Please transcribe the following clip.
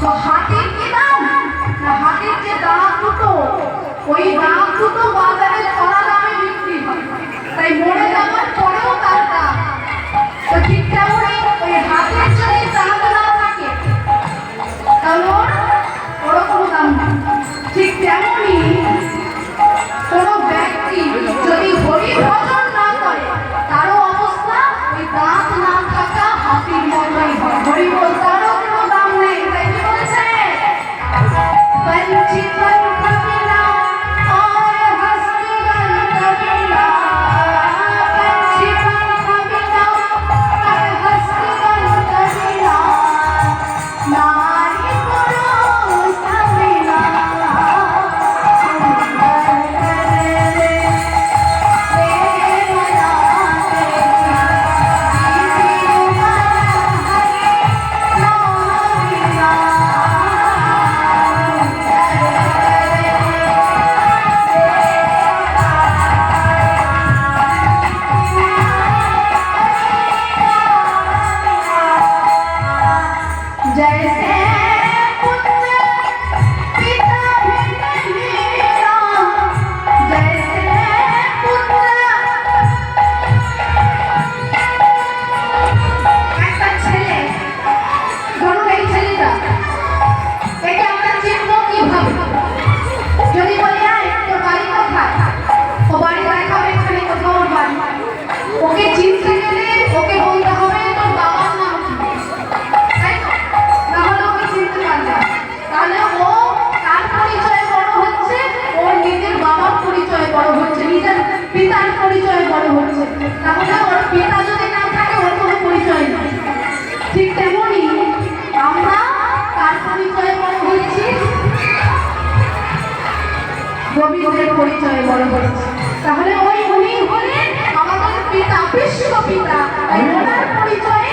তো হাতির কি দাম? না, হাতির যে দাঁত দুটো, ওই দাঁত দুটো বাজারে চড়া দামে বিক্রি হয়, তাই মরে যাওয়ার পরেও তার দাম। তো ঠিক তেমনই ওই হাতির যদি দাঁত না থাকে তাহলে ওর কোনো দাম নেই। ঠিক তেমনই কোনো ব্যক্তি যদি হরি ভজন না করে তারও অবস্থা ওই দাঁত না থাকা হাতির মতোই হয়। হরি বল তারও কোনো দাম নেই। তাই কি বলছে? গোবিন্দের পরিচয় বড় হচ্ছে। তাহলে ওই উনি হলেন আমাদের পিতা, বিশ্ব পিতা। তাই ওনার পরিচয়ে